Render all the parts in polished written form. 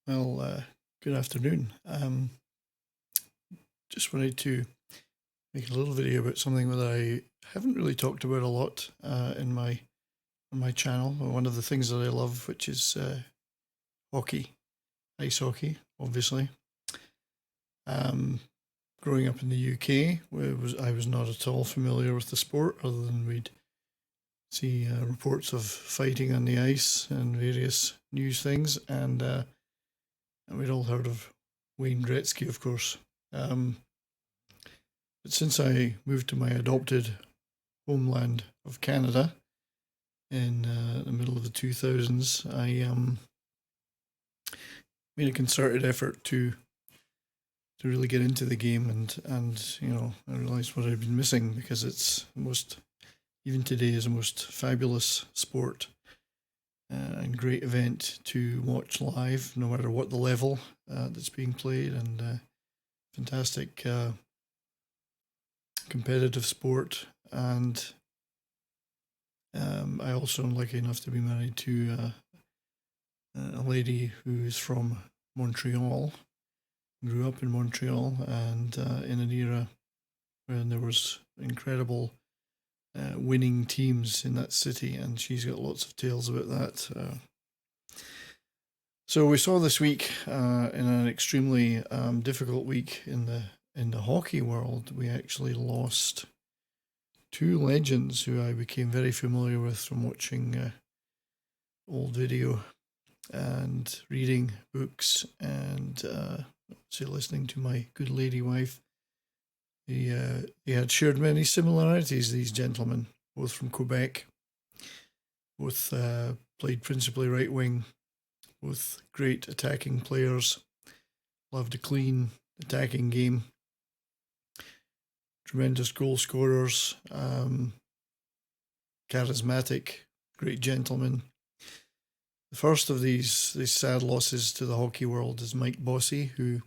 Good afternoon. Just wanted to make a little video about something that I haven't really talked about a lot in my channel. One of the things that I love, which is hockey, ice hockey, obviously. Um, Growing up in the UK, where I was not at all familiar with the sport, other than we'd see reports of fighting on the ice and various news things, and we'd all heard of Wayne Gretzky, of course. Um, but since I moved to my adopted homeland of Canada in the middle of the 2000s, I made a concerted effort to really get into the game, and I realised what I'd been missing, because it's the most, even today, is the most fabulous sport and great event to watch live, no matter what the level that's being played, and fantastic competitive sport. And I also am lucky enough to be married to a lady who's from Montreal, grew up in Montreal, and in an era when there was incredible winning teams in that city, and she's got lots of tales about that. So we saw this week, in an extremely difficult week in the hockey world, we actually lost two legends who I became very familiar with from watching old video and reading books, and listening to my good lady wife. They had shared many similarities, these gentlemen, both from Quebec, both played principally right wing, both great attacking players, loved a clean attacking game, tremendous goal scorers, charismatic, great gentlemen. The first of these sad losses to the hockey world is Mike Bossy, who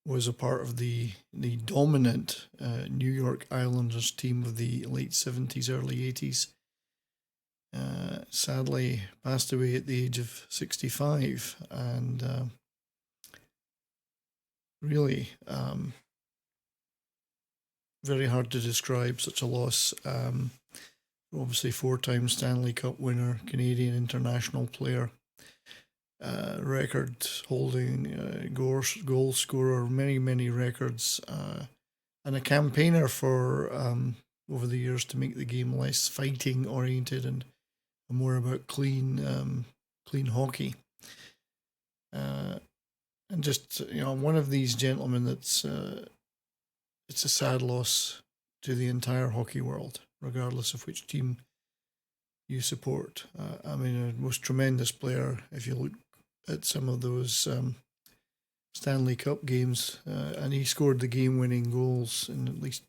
was a part of the dominant New York Islanders team of the late 70s, early 80s. Sadly passed away at the age of 65, and really very hard to describe such a loss. Obviously, four-time Stanley Cup winner, Canadian international player, record holding goal scorer, many records, and a campaigner for over the years to make the game less fighting oriented and more about clean hockey. And just, one of these gentlemen that's it's a sad loss to the entire hockey world, regardless of which team you support. I mean, a most tremendous player. If you look at some of those Stanley Cup games, and he scored the game-winning goals in at least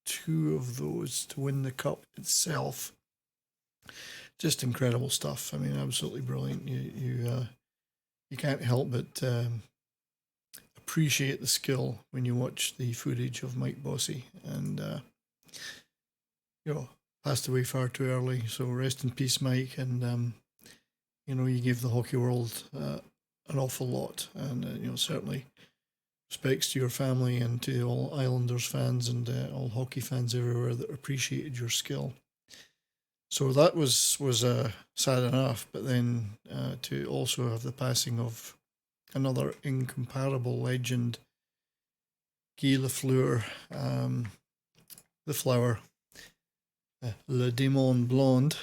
two of those to win the cup itself. Just incredible stuff. I mean, absolutely brilliant. You can't help but appreciate the skill when you watch the footage of Mike Bossy, and passed away far too early. So rest in peace, Mike. And you gave the hockey world an awful lot, and certainly respects to your family and to all Islanders fans and all hockey fans everywhere that appreciated your skill. So that was sad enough, but then to also have the passing of another incomparable legend, Guy LaFleur, the flower, Le Démon Blonde,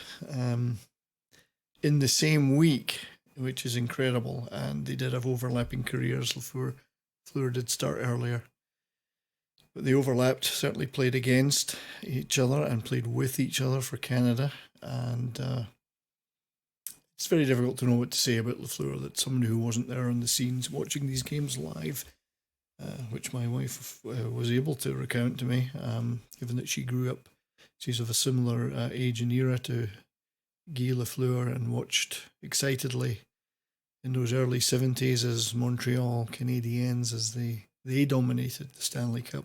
in the same week, which is incredible. And they did have overlapping careers. LaFleur did start earlier, but they overlapped, certainly played against each other and played with each other for Canada. And it's very difficult to know what to say about LaFleur, that someone who wasn't there on the scenes watching these games live, which my wife was able to recount to me, given that she grew up, she's of a similar age and era to Guy LaFleur, and watched excitedly in those early 70s as Montreal Canadiens, as they dominated the Stanley Cup.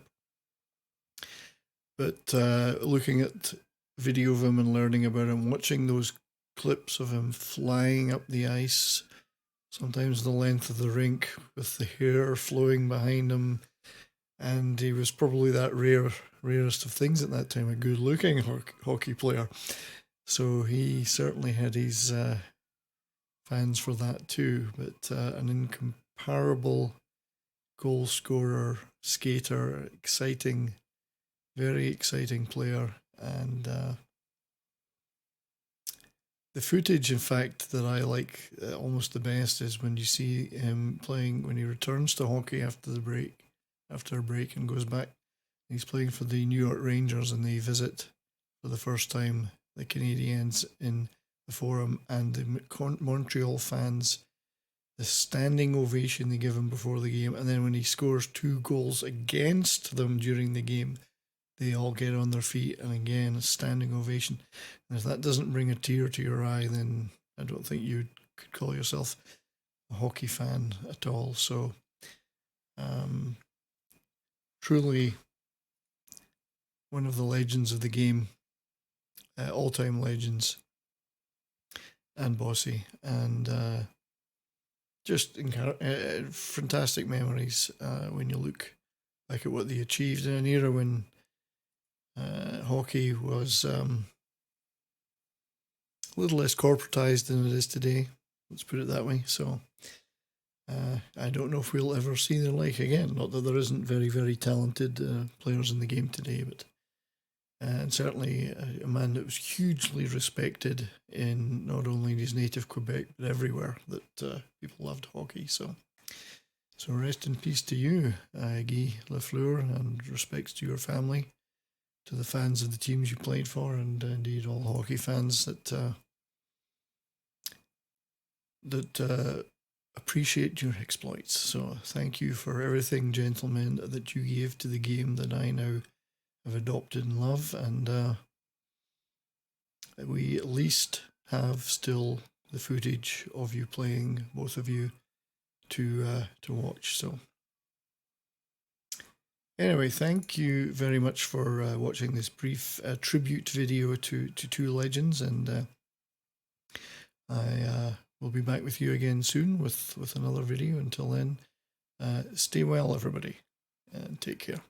But looking at video of him and learning about him, watching those clips of him flying up the ice, sometimes the length of the rink with the hair flowing behind him. And he was probably that rarest of things at that time, a good-looking hockey player. So he certainly had his fans for that too. But an incomparable goal scorer, skater, exciting, very exciting player. And the footage, in fact, that I like almost the best is when you see him playing, when he returns to hockey after a break and goes back. He's playing for the New York Rangers and they visit for the first time the Canadiens in the Forum, and the Montreal fans, the standing ovation they give him before the game, and then when he scores 2 goals against them during the game, they all get on their feet, and again, a standing ovation. And if that doesn't bring a tear to your eye, then I don't think you could call yourself a hockey fan at all. So, truly one of the legends of the game, all-time legends, and Bossy, and just fantastic memories when you look back at what they achieved in an era when hockey was a little less corporatized than it is today. Let's put it that way. So I don't know if we'll ever see their like again. Not that there isn't very, very talented players in the game today, but and certainly a man that was hugely respected in not only his native Quebec but everywhere that people loved hockey. So rest in peace to you, Guy LaFleur, and respects to your family, to the fans of the teams you played for, and indeed all hockey fans that appreciate your exploits. So thank you for everything, gentlemen, that you gave to the game that I now have adopted and love, and we at least have still the footage of you playing, both of you, to watch. So anyway, thank you very much for watching this brief tribute video to 2 legends, and I will be back with you again soon with another video. Until then, stay well, everybody, and take care.